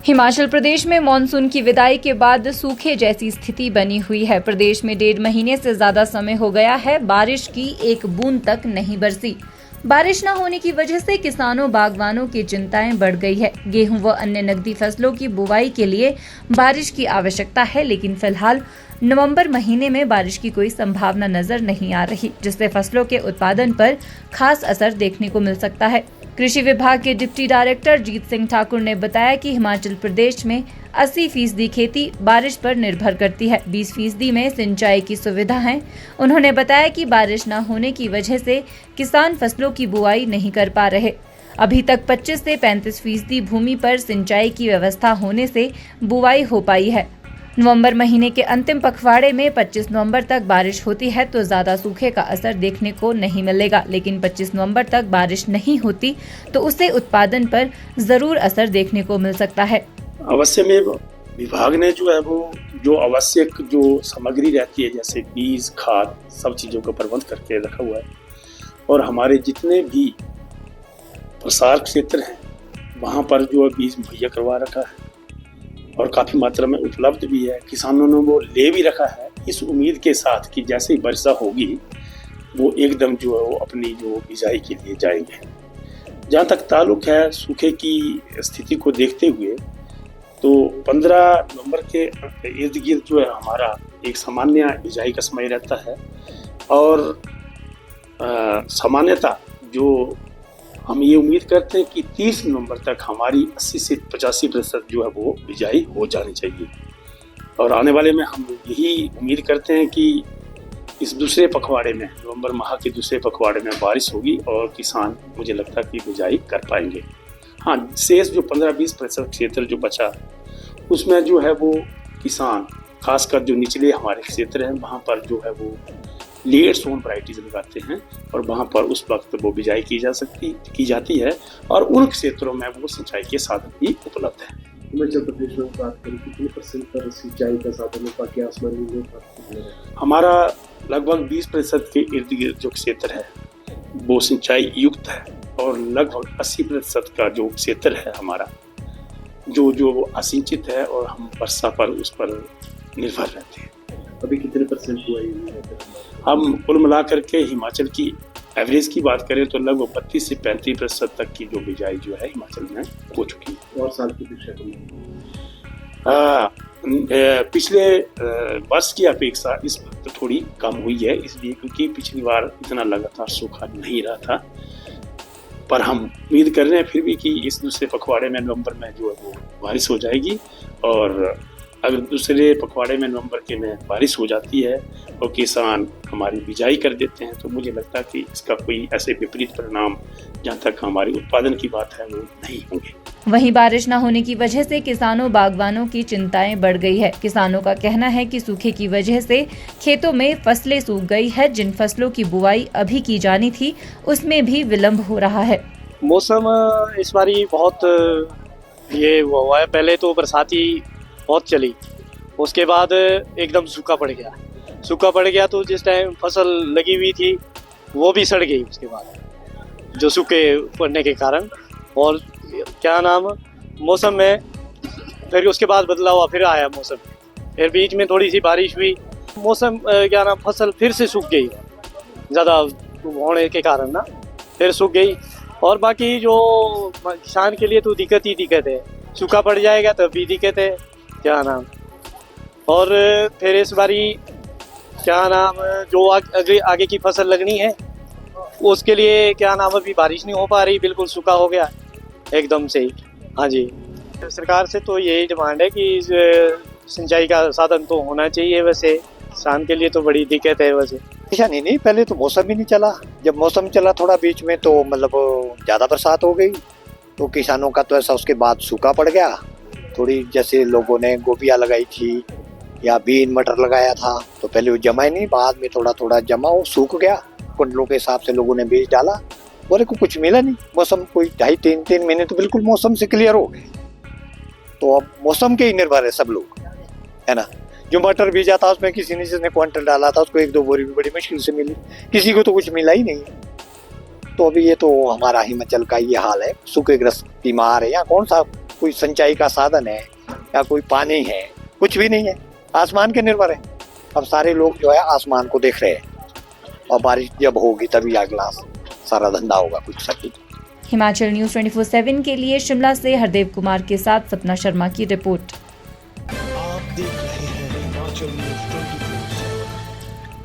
हिमाचल प्रदेश में मानसून की विदाई के बाद सूखे जैसी स्थिति बनी हुई है। प्रदेश में 1.5 महीने से ज्यादा समय हो गया है, बारिश की एक बूंद तक नहीं बरसी। बारिश न होने की वजह से किसानों बागवानों की चिंताएं बढ़ गई है। गेहूं व अन्य नकदी फसलों की बुवाई के लिए बारिश की आवश्यकता है, लेकिन फिलहाल नवंबर महीने में बारिश की कोई संभावना नजर नहीं आ रही, जिससे फसलों के उत्पादन पर खास असर देखने को मिल सकता है। कृषि विभाग के डिप्टी डायरेक्टर जीत सिंह ठाकुर ने बताया कि हिमाचल प्रदेश में 80% खेती बारिश पर निर्भर करती है, 20% में सिंचाई की सुविधा है। उन्होंने बताया कि बारिश न होने की वजह से किसान फसलों की बुआई नहीं कर पा रहे। अभी तक 25 से 35% भूमि पर सिंचाई की व्यवस्था होने से बुआई हो पाई है। नवंबर महीने के अंतिम पखवाड़े में 25 नवंबर तक बारिश होती है तो ज्यादा सूखे का असर देखने को नहीं मिलेगा, लेकिन 25 नवंबर तक बारिश नहीं होती तो उससे उत्पादन पर जरूर असर देखने को मिल सकता है। अवश्य में विभाग ने जो है वो जो आवश्यक जो सामग्री रहती है, जैसे बीज, खाद, सब चीज़ों का प्रबंध करके रखा हुआ है। और हमारे जितने भी प्रसार क्षेत्र हैं वहाँ पर जो है बीज मुहैया करवा रखा है और काफ़ी मात्रा में उपलब्ध भी है। किसानों ने वो ले भी रखा है इस उम्मीद के साथ कि जैसे ही वर्षा होगी वो एकदम जो है वो अपनी जो बिजाई के लिए जाएंगे। जहाँ तक ताल्लुक है सूखे की स्थिति को देखते हुए, तो 15 नवंबर के इर्द गिर्द जो है हमारा एक सामान्य बिजाई का समय रहता है। और सामान्यतः जो हम ये उम्मीद करते हैं कि 30 नवंबर तक हमारी 80 से 85% जो है वो बिजाई हो जानी चाहिए। और आने वाले में हम यही उम्मीद करते हैं कि इस दूसरे पखवाड़े में, नवंबर माह के दूसरे पखवाड़े में बारिश होगी और किसान, मुझे लगता है कि बिजाई कर पाएंगे। हाँ, शेष जो 15-20% क्षेत्र जो बचा उसमें जो है वो किसान, खासकर जो निचले हमारे क्षेत्र हैं वहाँ पर जो है वो लेट सोन वैरायटीज लगाते हैं और वहाँ पर उस वक्त वो बिजाई की जाती है और उन क्षेत्रों में वो सिंचाई के साधन भी उपलब्ध है। हिमाचल प्रदेश में बात करें कितने % पर सिंचाई का साधन हो पाके आसमानी में हमारा लगभग 20% के इर्द गिर्द जो क्षेत्र है वो सिंचाई युक्त है और लगभग 80% का जो क्षेत्र है हमारा जो असिंचित है और हम वर्षा पर उस पर निर्भर रहते हैं। अभी कितने % हुआ है? हम कुल मिलाकर के हिमाचल की एवरेज की बात करें तो लगभग 32 से 35% तक की जो बिजाई जो है हिमाचल में हो चुकी है। और साल की अपेक्षा पिछले वर्ष की अपेक्षा इस वक्त थोड़ी कम हुई है, इसलिए क्योंकि पिछली बार इतना लगातार सूखा नहीं रहा था। पर हम उम्मीद कर रहे हैं फिर भी कि इस दूसरे पखवाड़े में नवंबर में जो है वो बारिश हो जाएगी। और अगर दूसरे पखवाड़े में नवंबर के में बारिश हो जाती है और किसान हमारी बिजाई कर देते हैं तो मुझे लगता है कि इसका कोई ऐसे विपरीत परिणाम जहाँ तक हमारी उत्पादन की बात है वो नहीं होंगे। वहीं बारिश न होने की वजह से किसानों बागवानों की चिंताएं बढ़ गई है। किसानों का कहना है कि सूखे की वजह से खेतों में फसलें सूख गई है। जिन फसलों की बुआई अभी की जानी थी उसमें भी विलम्ब हो रहा है। मौसम इस बार बहुत ये हुआ है, पहले तो बरसाती बहुत चली, उसके बाद एकदम सूखा पड़ गया तो जिस टाइम फसल लगी हुई थी वो भी सड़ गई उसके बाद जो सूखे पड़ने के कारण। और क्या नाम मौसम में फिर उसके बाद बदलाव हुआ, फिर आया मौसम, फिर बीच में थोड़ी सी बारिश हुई, मौसम क्या नाम फसल फिर से सूख गई ज़्यादा होने के कारण ना, फिर सूख गई। और बाकी जो किसान के लिए तो दिक्कत है, सूखा पड़ जाएगा तब भी दिक्कत है क्या नाम। और फिर इस बारी क्या नाम जो आगे की फसल लगनी है उसके लिए क्या नाम अभी बारिश नहीं हो पा रही, बिल्कुल सूखा हो गया एकदम से। हाँ जी, सरकार से तो यही डिमांड है कि सिंचाई का साधन तो होना चाहिए। वैसे किसान के लिए तो बड़ी दिक्कत है। वैसे नहीं, पहले तो मौसम ही नहीं चला। जब मौसम चला थोड़ा बीच में तो मतलब ज़्यादा बरसात हो गई तो किसानों का तो ऐसा, उसके बाद सूखा पड़ गया। थोड़ी जैसे लोगों ने गोभियाँ लगाई थी या बीन मटर लगाया था तो पहले वो जमा ही नहीं, बाद में थोड़ा जमा, वो सूख गया। कुंडलों के हिसाब से लोगों ने बीज डाला और कुछ मिला नहीं। मौसम कोई 2.5-3 महीने तो बिल्कुल मौसम से क्लियर हो गए। तो अब मौसम के ही निर्भर है सब लोग, है ना। जो मटर बीजा था उसमें किसी ने जिसने क्विंटल डाला था उसको 1-2 बोरी भी बड़ी मुश्किल से मिली, किसी को तो कुछ मिला ही नहीं। तो अभी ये तो हमारा हिमाचल का ये हाल है, सूखे ग्रस्त बीमार है। यहाँ कौन सा कोई सिंचाई का साधन है या कोई पानी है, कुछ भी नहीं है, आसमान के निर्भर है। अब सारे लोग जो है आसमान को देख रहे हैं और बारिश जब होगी तभी अगला सारा धंधा होगा कुछ सब। हिमाचल न्यूज़ 24/7 के लिए शिमला से हरदेव कुमार के साथ सपना शर्मा की रिपोर्ट। आप देख रहे हैं हिमाचल न्यूज़ 24।